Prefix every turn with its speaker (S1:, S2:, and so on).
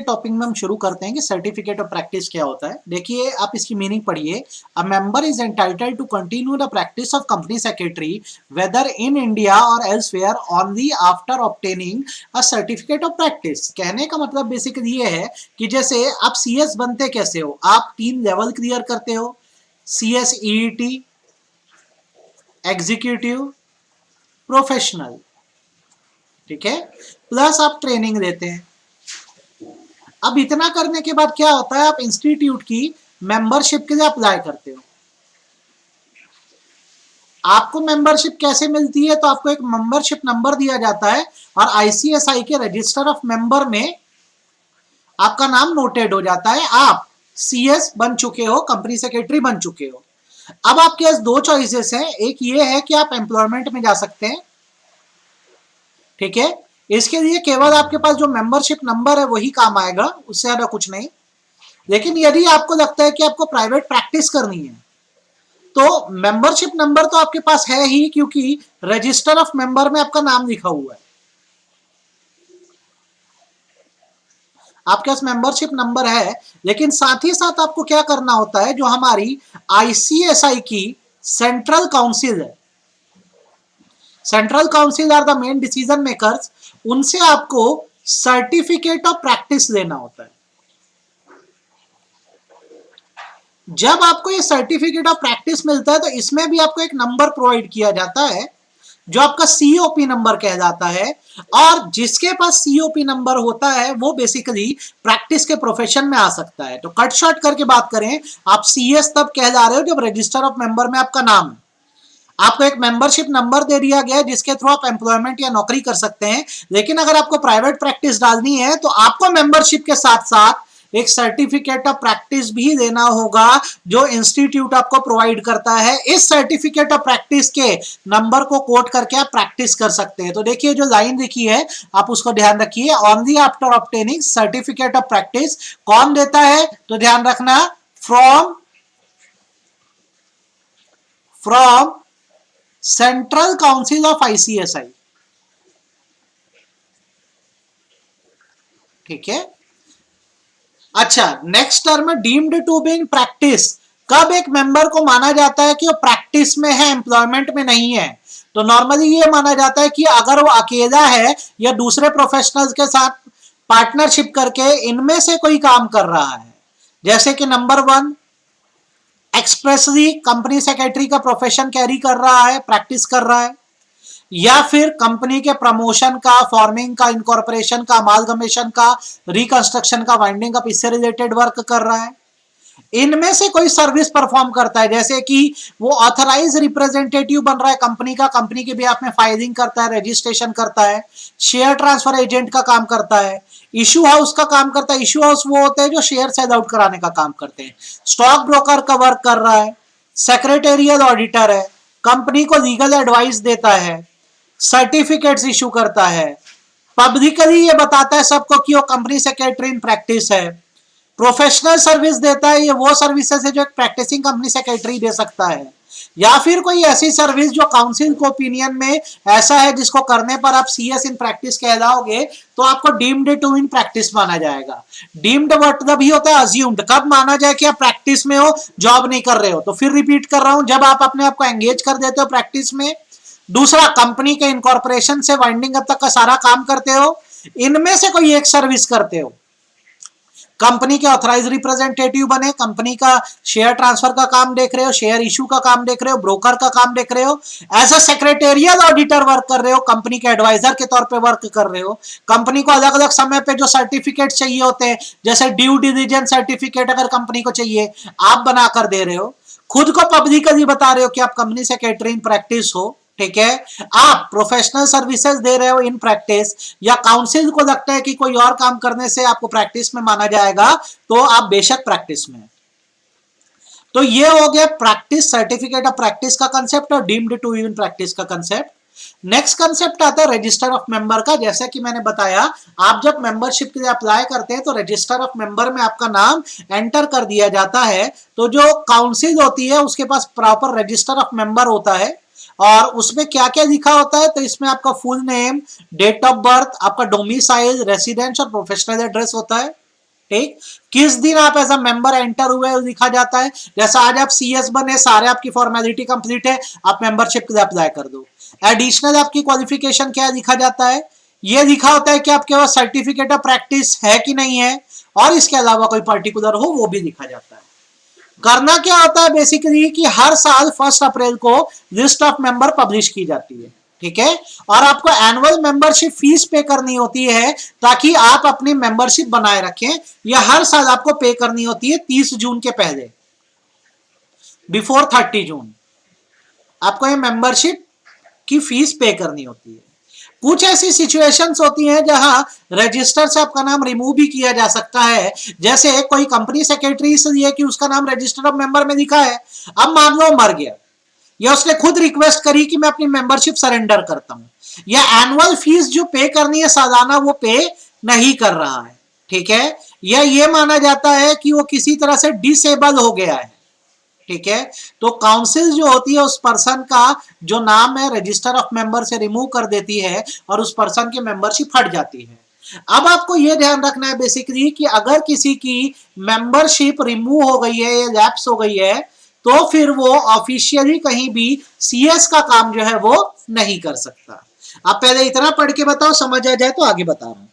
S1: Topic में हम शुरू करते हैं कि सर्टिफिकेट ऑफ प्रैक्टिस क्या होता है। देखिए, आप इसकी मीनिंग पढ़िए। A member is entitled to continue the practice of company secretary whether in India और elsewhere only after obtaining a certificate of practice. कहने का मतलब बेसिकली ये है कि जैसे आप सीएस बनते कैसे हो, आप 3 लेवल क्लियर करते हो, सीएस ईईटी, एग्जीक्यूटिव, प्रोफेशनल, ठीक है, प्लस आप ट्रेनिंग लेते हैं। अब इतना करने के बाद क्या होता है, आप इंस्टीट्यूट की मेंबरशिप के लिए अप्लाई करते हो। आपको मेंबरशिप कैसे मिलती है, तो आपको एक मेंबरशिप नंबर दिया जाता है और आईसीएसआई के रजिस्टर ऑफ मेंबर में आपका नाम नोटेड हो जाता है। आप सीएस बन चुके हो, कंपनी सेक्रेटरी बन चुके हो। अब आपके पास 2 चॉइसेस हैं। एक ये है कि आप एम्प्लॉयमेंट में जा सकते हैं, ठीक है, इसके लिए केवल आपके पास जो मेंबरशिप नंबर है वही काम आएगा, उससे ज्यादा कुछ नहीं। लेकिन यदि आपको लगता है कि आपको प्राइवेट प्रैक्टिस करनी है तो मेंबरशिप नंबर तो आपके पास है ही, क्योंकि रजिस्टर ऑफ मेंबर में आपका नाम लिखा हुआ है। आपके पास मेंबरशिप नंबर है, लेकिन साथ ही साथ आपको क्या करना होता है, जो हमारी आईसीएसआई की सेंट्रल काउंसिल है, central council are the main decision makers, उनसे आपको सर्टिफिकेट ऑफ प्रैक्टिस लेना होता है। जब आपको ये सर्टिफिकेट ऑफ प्रैक्टिस मिलता है तो इसमें भी आपको एक नंबर प्रोवाइड किया जाता है जो आपका सीओपी नंबर कहलाता है। और जिसके पास सीओपी नंबर होता है वो बेसिकली प्रैक्टिस के प्रोफेशन में आ सकता है। तो कट शॉर्ट करके बात करें, आप सीएस तब कहला रहे हो जब रजिस्टर ऑफ मेंबर में आपका नाम है। आपको एक मेंबरशिप नंबर दे दिया गया है जिसके थ्रू आप एम्प्लॉयमेंट या नौकरी कर सकते हैं। लेकिन अगर आपको प्राइवेट प्रैक्टिस डालनी है तो आपको मेंबरशिप के साथ साथ एक सर्टिफिकेट ऑफ प्रैक्टिस भी देना होगा जो इंस्टीट्यूट आपको प्रोवाइड करता है। इस सर्टिफिकेट ऑफ प्रैक्टिस के नंबर को कोट करके आप प्रैक्टिस कर सकते हैं। तो देखिए, जो लाइन लिखी है आप उसको ध्यान रखिए, only after obtaining certificate of practice. कौन देता है, तो ध्यान रखना, from central council of ICSI, ठीक है। अच्छा, नेक्स्ट टर्म है deemed to be in practice. कब एक मेंबर को माना जाता है कि वो प्रैक्टिस में है, एम्प्लॉयमेंट में नहीं है, तो नॉर्मली ये माना जाता है कि अगर वो अकेला है या दूसरे प्रोफेशनल्स के साथ पार्टनरशिप करके इनमें से कोई काम कर रहा है। जैसे कि नंबर 1, एक्सप्रेसली कंपनी सेक्रेटरी का प्रोफेशन कैरी कर रहा है, प्रैक्टिस कर रहा है, या फिर कंपनी के प्रमोशन का, फॉर्मिंग का, इनकॉर्पोरेशन का, अमालगमेशन का, रिकंस्ट्रक्शन का, वाइंडिंग अप, इससे रिलेटेड वर्क कर रहा है। इनमें से कोई सर्विस परफॉर्म करता है, जैसे कि वो ऑथराइज रिप्रेजेंटेटिव बन रहा है कंपनी का, कंपनी के बिहाफ में फाइलिंग करता है, रजिस्ट्रेशन करता है, शेयर ट्रांसफर एजेंट का काम करता है, इशू हाउस का काम करता है। इशू हाउस वो होते हैं जो शेयर सेल आउट कराने का काम करते हैं। स्टॉक ब्रोकर का वर्क कर रहा है, सेक्रेटेरियल ऑडिटर है, कंपनी को लीगल एडवाइस देता है, सर्टिफिकेट्स इशू करता है, पब्लिकली ये बताता है सबको कि वो कंपनी सेक्रेटरी इन प्रैक्टिस है, प्रोफेशनल सर्विस देता है। ये वो सर्विसेज है जो एक प्रैक्टिसिंग कंपनी सेक्रेटरी दे सकता है, या फिर कोई ऐसी सर्विस जो काउंसिल को ओपिनियन में ऐसा है जिसको करने पर आप सीएस इन प्रैक्टिस कहलाओगे, तो आपको डीम्ड टू इन प्रैक्टिस माना जाएगा। डीम्ड मतलब ही होता है अज्यूम्ड, कब माना जाए कि आप प्रैक्टिस में हो, जॉब नहीं कर रहे हो। तो फिर रिपीट कर रहा हूं, जब आप अपने आप को एंगेज कर देते हो प्रैक्टिस में। दूसरा, कंपनी के इनकॉर्पोरेशन से वाइंडिंग अप तक का सारा काम करते हो, इनमें से कोई एक सर्विस करते हो। कंपनी के ऑथराइज रिप्रेजेंटेटिव बने, कंपनी का शेयर ट्रांसफर का काम देख रहे हो, शेयर इशू का काम देख रहे हो, ब्रोकर का काम देख रहे हो, as a secretarial auditor work कर रहे हो, कंपनी के एडवाइजर के तौर पे वर्क कर रहे हो, कंपनी को अलग अलग समय पे जो सर्टिफिकेट चाहिए होते हैं, जैसे ड्यू डिलिजेंस सर्टिफिकेट अगर कंपनी को चाहिए, आप बना कर दे रहे हो। खुद को पब्लिकली बता रहे हो कि आप कंपनी सेक्रेटरी इन प्रैक्टिस हो, ठीक है। आप प्रोफेशनल सर्विसेज दे रहे हो इन प्रैक्टिस, या काउंसिल को लगता है कि कोई और काम करने से आपको प्रैक्टिस में माना जाएगा, तो आप बेशक प्रैक्टिस में। तो ये हो गया प्रैक्टिस, सर्टिफिकेट ऑफ प्रैक्टिस का कंसेप्ट और डीम्ड टू इन प्रैक्टिस का कंसेप्ट। नेक्स्ट कंसेप्ट आता है रजिस्टर ऑफ मेंबर का। जैसे कि मैंने बताया, आप जब मेंबरशिप के लिए अप्लाई करते हैं तो रजिस्टर ऑफ मेंबर में आपका नाम एंटर कर दिया जाता है। तो जो काउंसिल होती है उसके पास प्रॉपर रजिस्टर ऑफ मेंबर होता है, और उसमें क्या क्या लिखा होता है, तो इसमें आपका full name, date of birth, आपका डोमिसाइल, रेसिडेंस और प्रोफेशनल एड्रेस होता है। ठीक, किस दिन आप एज अ मेंबर एंटर हुए दिखा जाता है। जैसा आज आप सीएस बने, सारे आपकी फॉर्मेलिटी कंप्लीट है, आप मेंबरशिप के लिए अप्लाई कर दो। एडिशनल आपकी क्वालिफिकेशन क्या दिखा जाता है, ये लिखा होता है कि आपके पास सर्टिफिकेट ऑफ प्रैक्टिस है कि नहीं है, और इसके अलावा कोई पर्टिकुलर हो वो भी लिखा जाता है। करना क्या होता है बेसिकली कि हर साल 1 अप्रैल को लिस्ट ऑफ मेंबर पब्लिश की जाती है, ठीक है, और आपको एनुअल मेंबरशिप फीस पे करनी होती है ताकि आप अपनी मेंबरशिप बनाए रखें। यह हर साल आपको पे करनी होती है 30 जून के पहले, बिफोर 30 जून आपको ये मेंबरशिप की फीस पे करनी होती है। कुछ ऐसी सिचुएशंस होती हैं जहां रजिस्टर से आपका नाम रिमूव भी किया जा सकता है, जैसे कोई कंपनी सेक्रेटरी इसलिए कि उसका नाम रजिस्टर ऑफ मेंबर में लिखा है, अब मान लो मर गया, या उसने खुद रिक्वेस्ट करी कि मैं अपनी मेंबरशिप सरेंडर करता हूं, या एनुअल फीस जो पे करनी है सालाना वो पे नहीं कर रहा है, ठीक है, या ये माना जाता है कि वो किसी तरह से डिसेबल हो गया है, ठीक है, तो काउंसिल जो होती है उस पर्सन का जो नाम है रजिस्टर ऑफ मेंबर से रिमूव कर देती है और उस पर्सन की मेंबरशिप हट जाती है। अब आपको यह ध्यान रखना है बेसिकली कि अगर किसी की मेंबरशिप रिमूव हो गई है या लैप्स हो गई है तो फिर वो ऑफिशियली कहीं भी सीएस का काम जो है वो नहीं कर सकता। आप पहले इतना पढ़ के बताओ, समझ आ जाए तो आगे बता रहा हूं।